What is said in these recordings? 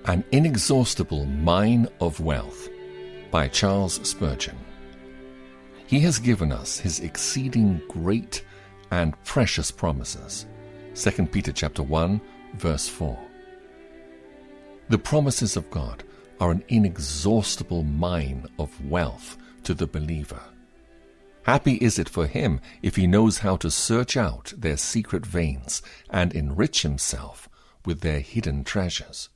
An Inexhaustible Mine of Wealth by Charles Spurgeon. He has given us his exceeding great and precious promises. 2 Peter chapter 1, verse 4. The promises of God are an inexhaustible mine of wealth to the believer. Happy is it for him if he knows how to search out their secret veins and enrich himself with their hidden treasures.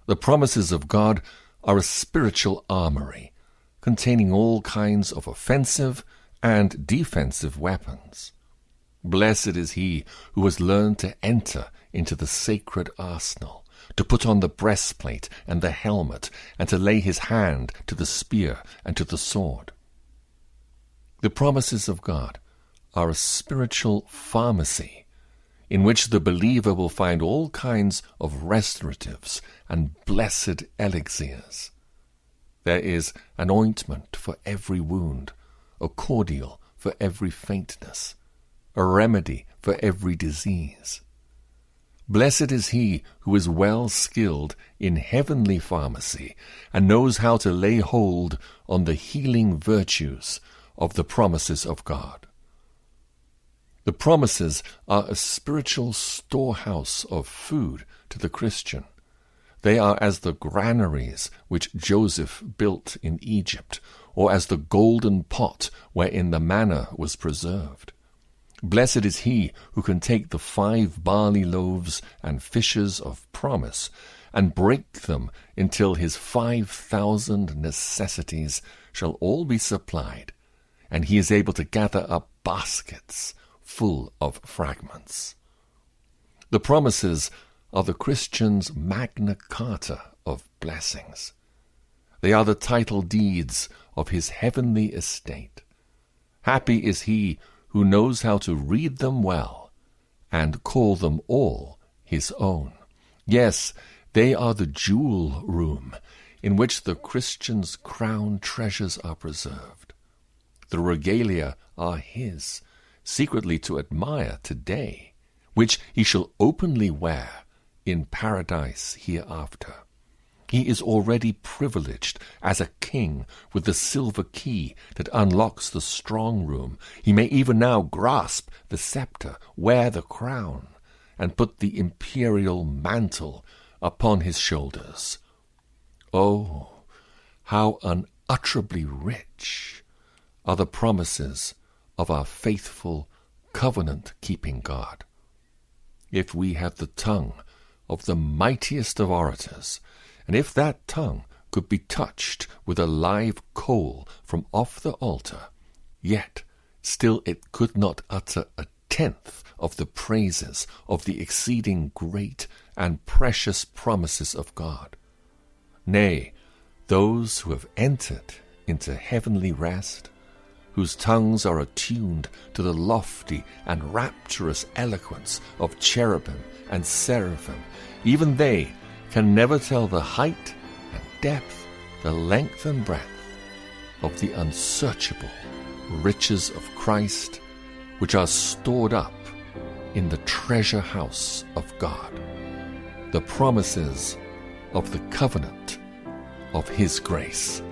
The promises of God are a spiritual armory containing all kinds of offensive and defensive weapons. Blessed is he who has learned to enter into the sacred arsenal, to put on the breastplate and the helmet, and to lay his hand to the spear and to the sword. The promises of God are a spiritual pharmacy in which the believer will find all kinds of restoratives and blessed elixirs. There is an ointment for every wound, a cordial for every faintness, a remedy for every disease. Blessed is he who is well skilled in heavenly pharmacy and knows how to lay hold on the healing virtues of the promises of God. The promises are a spiritual storehouse of food to the Christian. They are as the granaries which Joseph built in Egypt, or as the golden pot wherein the manna was preserved. Blessed is he who can take the 5 barley loaves and fishes of promise and break them until his 5,000 necessities shall all be supplied, and he is able to gather up baskets full of fragments. The promises are the Christian's Magna Carta of blessings. They are the title deeds of his heavenly estate. Happy is he who knows how to read them well and call them all his own. Yes, they are the jewel room in which the Christian's crown treasures are preserved. The regalia are his, secretly to admire today, which he shall openly wear in paradise hereafter. He is already privileged as a king with the silver key that unlocks the strong room. He may even now grasp the scepter, wear the crown, and put the imperial mantle upon his shoulders. Oh, how unutterably rich are the promises of our faithful, covenant-keeping God. If we had the tongue of the mightiest of orators, and if that tongue could be touched with a live coal from off the altar, yet still it could not utter a 10th of the praises of the exceeding great and precious promises of God. Nay, those who have entered into heavenly rest, whose tongues are attuned to the lofty and rapturous eloquence of cherubim and seraphim, even they can never tell the height and depth, the length and breadth of the unsearchable riches of Christ, which are stored up in the treasure house of God, the promises of the covenant of his grace.